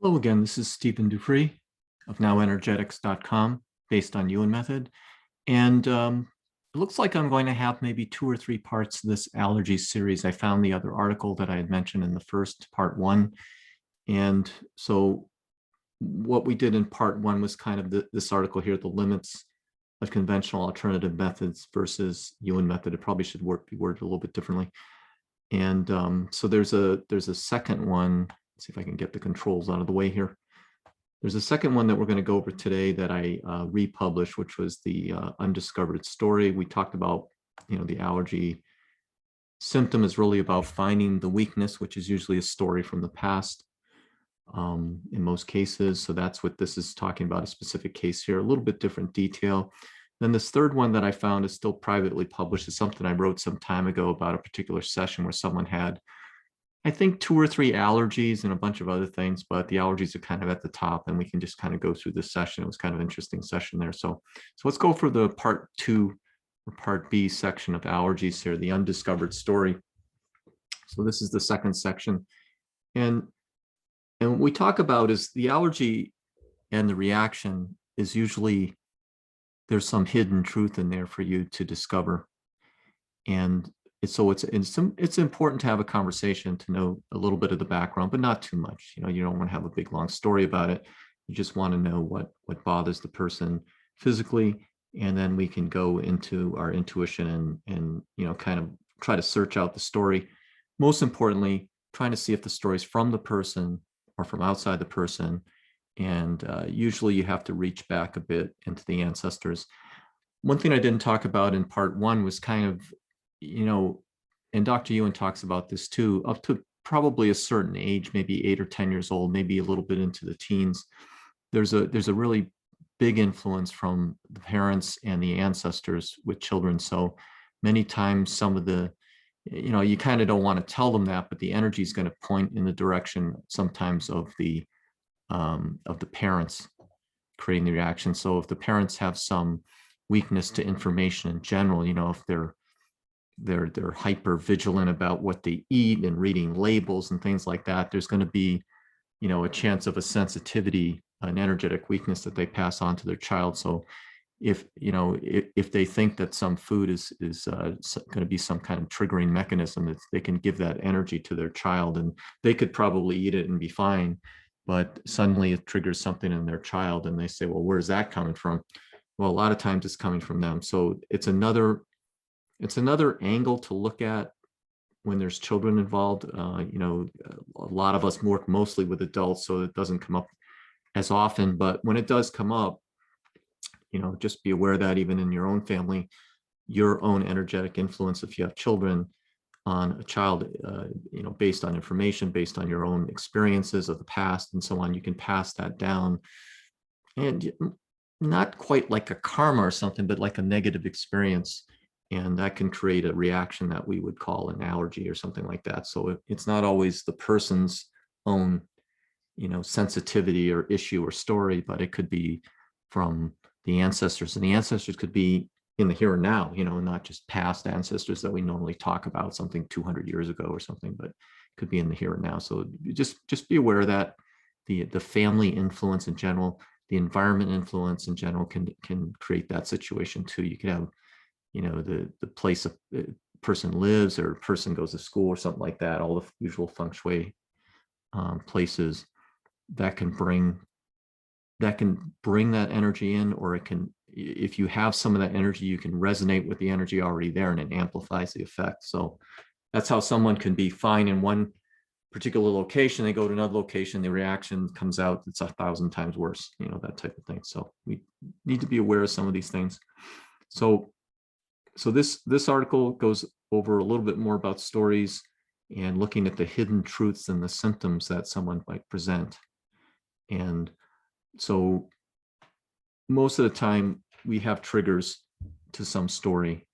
Hello again, this is Stephen Dufree of NowEnergetics.com, based on YUEN Method. And it looks like I'm going to have maybe 2 or 3 parts of this Allergies series. I found the other article that I had mentioned in the first part 1. And so what we did in part 1 was kind of this article here, the limits of conventional alternative methods versus YUEN Method. It probably should be worded a little bit differently. And so there's a second one. Let's see if I can get the controls out of the way here. There's a second one that we're going to go over today that I republished, which was the Undiscovered story. We talked about, the allergy symptom is really about finding the weakness, which is usually a story from the past in most cases. So that's what this is talking about, a specific case here, a little bit different detail. Then this third one that I found is still privately published. It's something I wrote some time ago about a particular session where someone had, I think, 2 or 3 allergies and a bunch of other things, but the allergies are kind of at the top, and we can just kind of go through this session. It was kind of an interesting session there. So let's go for the part 2 or part B section of allergies here, the undiscovered story. So this is the second section. And what we talk about is the allergy and the reaction is usually, there's some hidden truth in there for you to discover. And it's important to have a conversation to know a little bit of the background, but not too much. You don't want to have a big long story about it. You just want to know what bothers the person physically, and then we can go into our intuition and kind of try to search out the story. Most importantly, trying to see if the story is from the person or from outside the person. And usually you have to reach back a bit into the ancestors. One thing I didn't talk about in part 1 was kind of, and Dr. Yuen talks about this too, up to probably a certain age, maybe 8 or 10 years old, maybe a little bit into the teens, there's a really big influence from the parents and the ancestors with children. So many times some of the, you kind of don't want to tell them that, but the energy is going to point in the direction sometimes of the parents creating the reaction. So if the parents have some weakness to information in general, if they're hyper vigilant about what they eat and reading labels and things like that, there's going to be, a chance of a sensitivity, an energetic weakness that they pass on to their child. So if they think that some food is going to be some kind of triggering mechanism, that they can give that energy to their child, and they could probably eat it and be fine, but suddenly it triggers something in their child and they say, well, where's that coming from? Well, a lot of times it's coming from them. So it's another angle to look at when there's children involved. A lot of us work mostly with adults, so it doesn't come up as often, but when it does come up, just be aware that even in your own family, your own energetic influence, if you have children, on a child, based on information, based on your own experiences of the past and so on, you can pass that down. And not quite like a karma or something, but like a negative experience. And that can create a reaction that we would call an allergy or something like that. So it's not always the person's own, sensitivity or issue or story, but it could be from the ancestors. And the ancestors could be in the here and now, not just past ancestors that we normally talk about, something 200 years ago or something, but it could be in the here and now. So just be aware that the family influence in general, the environment influence in general can create that situation too. You could have, the place a person lives or a person goes to school or something like that, all the usual feng shui places that can bring that energy in, or it can, if you have some of that energy, you can resonate with the energy already there and it amplifies the effect. So that's how someone can be fine in one particular location, they go to another location, the reaction comes out, it's 1,000 times worse, that type of thing. So we need to be aware of some of these things. So this article goes over a little bit more about stories and looking at the hidden truths and the symptoms that someone might present. And so most of the time we have triggers to some story,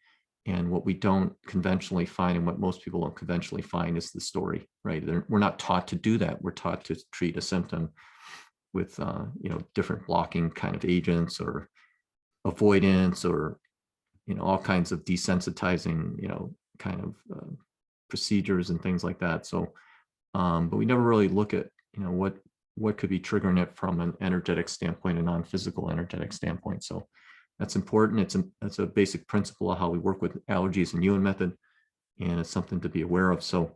and what we don't conventionally find, and what most people don't conventionally find, is the story, right? We're not taught to do that. We're taught to treat a symptom with different blocking kind of agents or avoidance, or all kinds of desensitizing kind of procedures and things like that. So but we never really look at what what could be triggering it from an energetic standpoint, a non-physical energetic standpoint. So that's important. It's a basic principle of how we work with allergies and YUEN method, and it's something to be aware of. So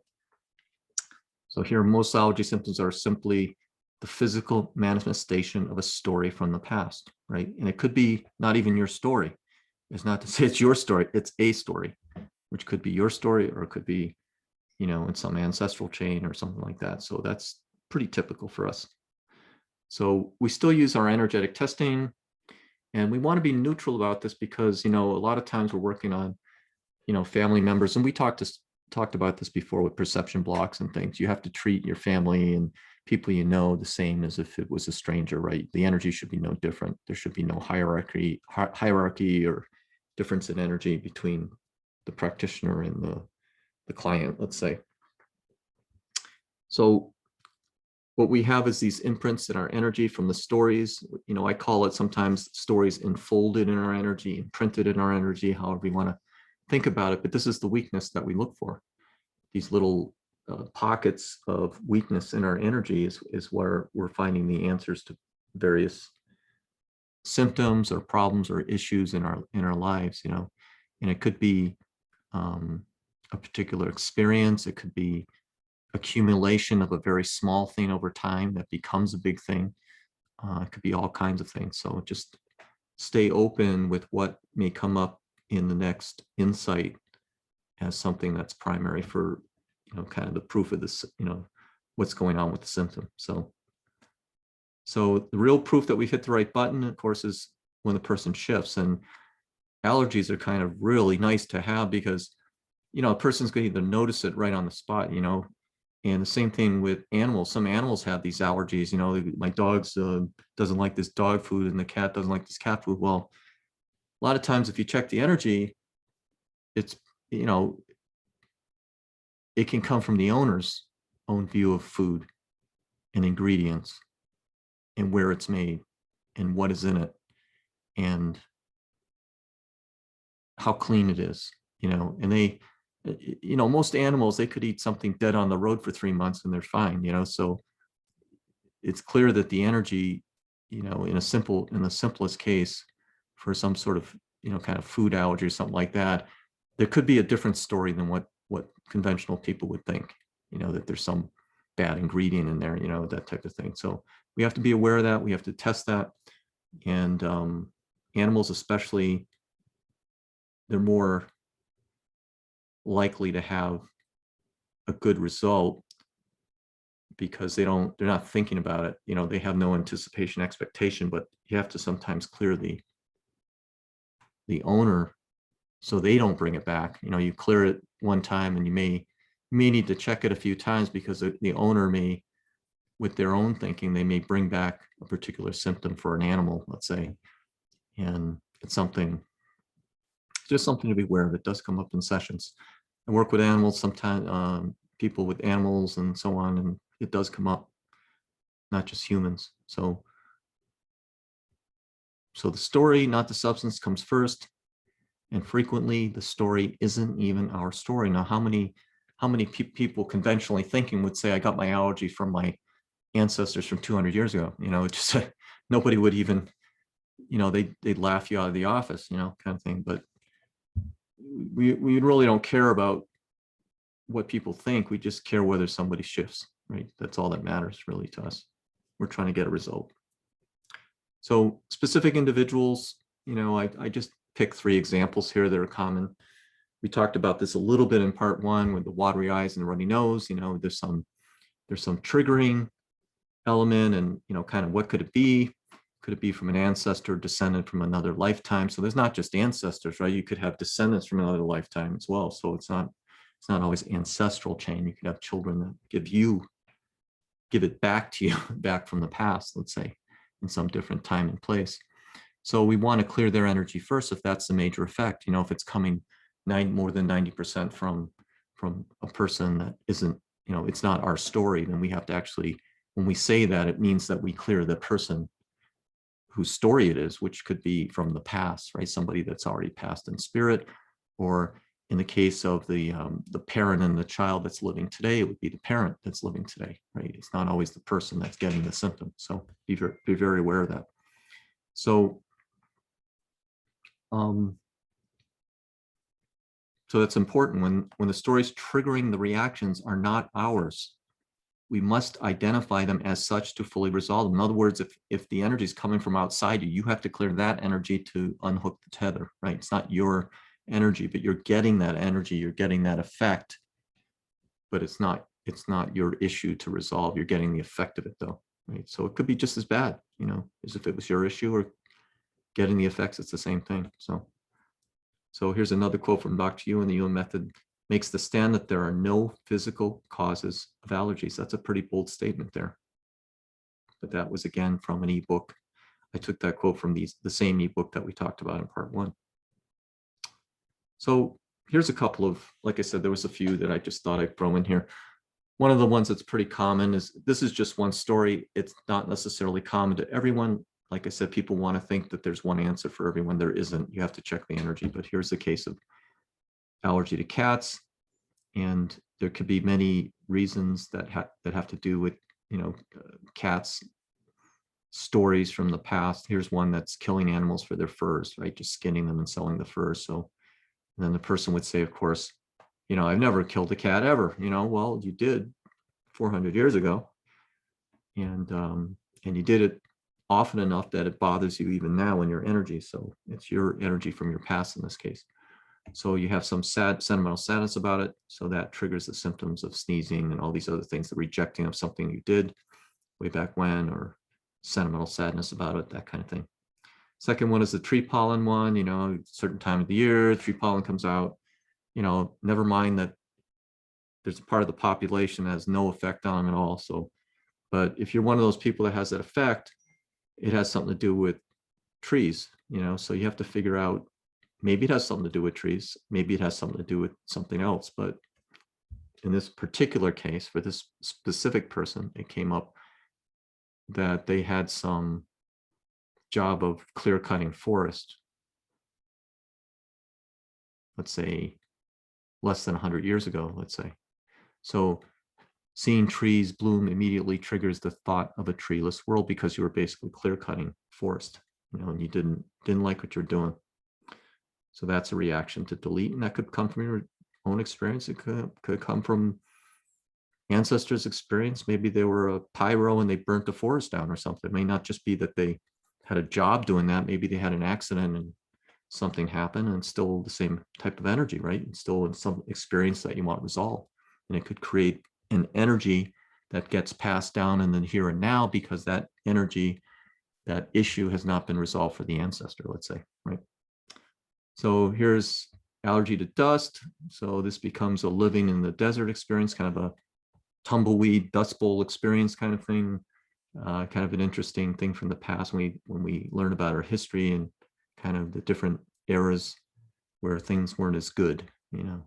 here, most allergy symptoms are simply the physical manifestation of a story from the past, right? And it could be not even your story. It's not to say it's your story, it's a story, which could be your story, or it could be, in some ancestral chain or something like that. So that's pretty typical for us. So we still use our energetic testing, and we want to be neutral about this because, a lot of times we're working on, family members, and we talked about this before with perception blocks and things. You have to treat your family and people the same as if it was a stranger, right? The energy should be no different. There should be no hierarchy or difference in energy between the practitioner and the client, let's say. So what we have is these imprints in our energy from the stories. I call it sometimes stories enfolded in our energy, imprinted in our energy, however you want to think about it. But this is the weakness that we look for. These little pockets of weakness in our energy is where we're finding the answers to various symptoms or problems or issues in our lives, and it could be a particular experience. It could be accumulation of a very small thing over time that becomes a big thing. It could be all kinds of things. So just stay open with what may come up in the next insight as something that's primary for, kind of the proof of this, what's going on with the symptom. So the real proof that we've hit the right button, of course, is when the person shifts. And allergies are kind of really nice to have because, a person's going to either notice it right on the spot, and the same thing with animals. Some animals have these allergies. My dog's doesn't like this dog food, and the cat doesn't like this cat food. Well, a lot of times if you check the energy, it's, it can come from the owner's own view of food and ingredients and where it's made and what is in it and how clean it is, and they, most animals, they could eat something dead on the road for 3 months and they're fine, so it's clear that the energy, in the simplest case for some sort of, kind of food allergy or something like that, there could be a different story than what conventional people would think, that there's some bad ingredient in there, that type of thing. So we have to be aware of that. We have to test that. And animals especially, they're more likely to have a good result because they're not thinking about it. They have no anticipation, expectation, but you have to sometimes clear the owner so they don't bring it back. You clear it one time and you may need to check it a few times because the owner may, with their own thinking, they may bring back a particular symptom for an animal, let's say. And it's just something to be aware of. It does come up in sessions. I work with animals sometimes, people with animals and so on, and it does come up, not just humans. So the story, not the substance, comes first. And frequently the story isn't even our story. Now, how many people conventionally thinking would say, I got my allergy from my ancestors from 200 years ago? It's just nobody would even, they'd laugh you out of the office, kind of thing. But we really don't care about what people think. We just care whether somebody shifts, right? That's all that matters really to us. We're trying to get a result. So specific individuals, I just pick 3 examples here that are common. We talked about this a little bit in part 1 with the watery eyes and the runny nose. There's some triggering element, and kind of what could it be? Could it be from an ancestor, descendant from another lifetime? So there's not just ancestors, right? You could have descendants from another lifetime as well. So it's not always ancestral chain. You could have children that give it back to you, back from the past, let's say, in some different time and place. So we want to clear their energy first if that's the major effect. If it's coming more than 90% from a person that isn't, it's not our story, then we have to actually, when we say that, it means that we clear the person whose story it is, which could be from the past, right? Somebody that's already passed in spirit, or in the case of the parent and the child that's living today, it would be the parent that's living today, right? It's not always the person that's getting the symptom. So be very aware of that. So, so that's important. When the stories triggering the reactions are not ours, we must identify them as such to fully resolve them. In other words, if the energy is coming from outside you, you have to clear that energy to unhook the tether, right? It's not your energy, but you're getting that energy, you're getting that effect, but it's not your issue to resolve. You're getting the effect of it though, right? So it could be just as bad, you know, as if it was your issue, or getting the effects. It's the same thing. So here's another quote from Dr. Yuen. The YUEN Method makes the stand that there are no physical causes of allergies. That's a pretty bold statement there. But that was, again, from an ebook. I took that quote from the same ebook that we talked about in part 1. So here's a couple of, like I said, there was a few that I just thought I'd throw in here. One of the ones that's pretty common is, this is just one story. It's not necessarily common to everyone. Like I said, people want to think that there's one answer for everyone. There isn't. You have to check the energy. But here's the case of allergy to cats. And there could be many reasons that have to do with, you know, cats, stories from the past. Here's one that's killing animals for their furs, right? Just skinning them and selling the furs. So then the person would say, of course, you know, I've never killed a cat ever. You know, well, you did 400 years ago. And you did it often enough that it bothers you even now in your energy. So it's your energy from your past in this case. So you have some sentimental sadness about it. So that triggers the symptoms of sneezing and all these other things, the rejecting of something you did way back when, or sentimental sadness about it, that kind of thing. Second one is the tree pollen one. You know, certain time of the year, tree pollen comes out. You know, never mind that there's a part of the population that has no effect on them at all. So, but if you're one of those people that has that effect, it has something to do with trees, you know, so you have to figure out, maybe it has something to do with trees, maybe it has something to do with something else. But in this particular case, for this specific person, it came up that they had some job of clear cutting forest, let's say less than 100 years ago, let's say. So seeing trees bloom immediately triggers the thought of a treeless world, because you were basically clear cutting forest, you know, and you didn't like what you're doing. So that's a reaction to delete, and that could come from your own experience. It could come from ancestors' experience. Maybe they were a pyro and they burnt the forest down or something. It may not just be that they had a job doing that. Maybe they had an accident and something happened, and it's still the same type of energy, right? It's still in some experience that you want resolved. And it could create an energy that gets passed down in the here and now, because that energy, that issue has not been resolved for the ancestor, let's say, right? So here's allergy to dust. So this becomes a living in the desert experience, kind of a tumbleweed dust bowl experience kind of thing. Kind of an interesting thing from the past when we learn about our history and kind of the different eras where things weren't as good, you know.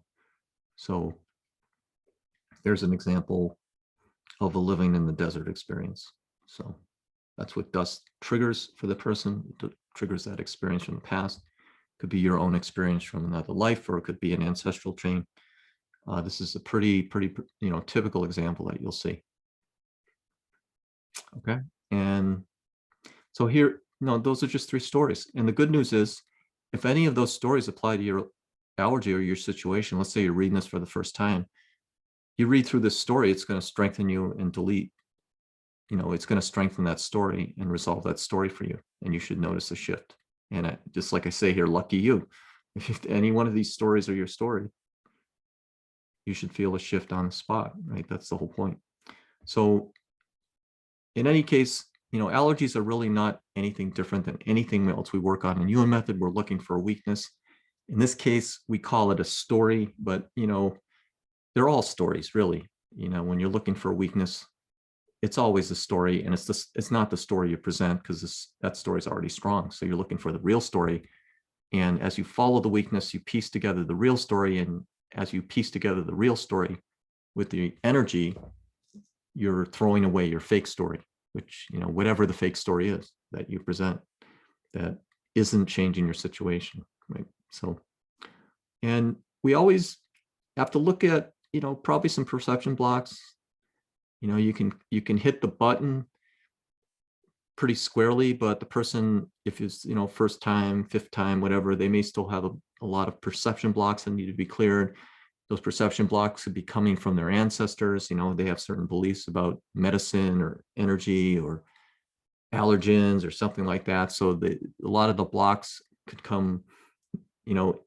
So there's an example of a living in the desert experience. So that's what dust triggers for the person. It triggers that experience from the past. Could be your own experience from another life, or it could be an ancestral chain. This is a pretty, you know, typical example that you'll see. Okay, and so here, no, those are just 3 stories. And the good news is, if any of those stories apply to your allergy or your situation, let's say you're reading this for the first time, you read through this story, it's going to strengthen you and delete. You know, it's going to strengthen that story and resolve that story for you. And you should notice a shift. And just like I say here, lucky you. If any one of these stories are your story, you should feel a shift on the spot, right? That's the whole point. So in any case, you know, allergies are really not anything different than anything else we work on in YUEN Method. We're looking for a weakness. In this case, we call it a story, but, you know, they're all stories, really. You know, when you're looking for a weakness, it's always a story, and it's not the story you present, because that story is already strong. So you're looking for the real story. And as you follow the weakness, you piece together the real story. And as you piece together the real story with the energy, you're throwing away your fake story, which, you know, whatever the fake story is that you present that isn't changing your situation, right? So, and we always have to look at, probably some perception blocks. You can hit the button pretty squarely, but the person, if it's, first time, fifth time, whatever, they may still have a lot of perception blocks that need to be cleared. Those perception blocks could be coming from their ancestors. They have certain beliefs about medicine or energy or allergens or something like that. So a lot of the blocks could come,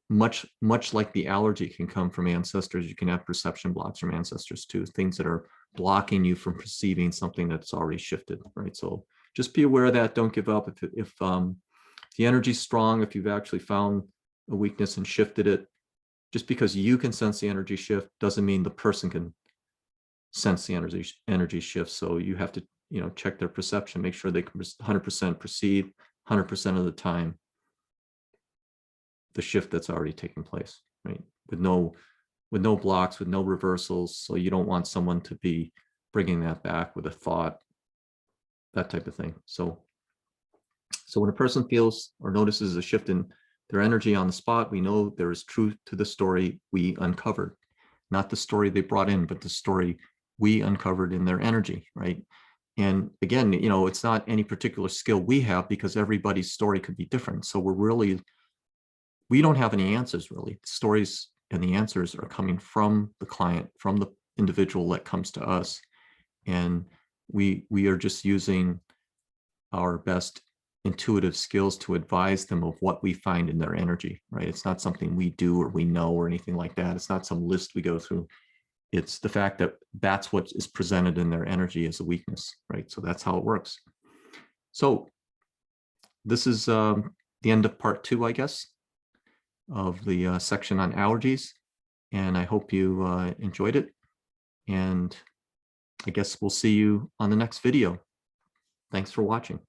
much like the allergy can come from ancestors. You can have perception blocks from ancestors too, things that are blocking you from perceiving something that's already shifted, right? So just be aware of that. Don't give up. If the energy's strong, if you've actually found a weakness and shifted it, just because you can sense the energy shift doesn't mean the person can sense the energy shift. So you have to, check their perception, make sure they can 100% perceive 100% of the time the shift that's already taken place, right? With no blocks, with no reversals. So you don't want someone to be bringing that back with a thought, that type of thing. So when a person feels or notices a shift in their energy on the spot, we know there is truth to the story we uncovered, not the story they brought in, but the story we uncovered in their energy, right? And again, it's not any particular skill we have, because everybody's story could be different. So we don't have any answers, really. The stories and the answers are coming from the client, from the individual that comes to us. And we are just using our best intuitive skills to advise them of what we find in their energy, right? It's not something we do or we know or anything like that. It's not some list we go through. It's the fact that that's what is presented in their energy as a weakness, right? So that's how it works. So this is the end of part 2, I guess, of the section on allergies. And I hope you enjoyed it. And I guess we'll see you on the next video. Thanks for watching.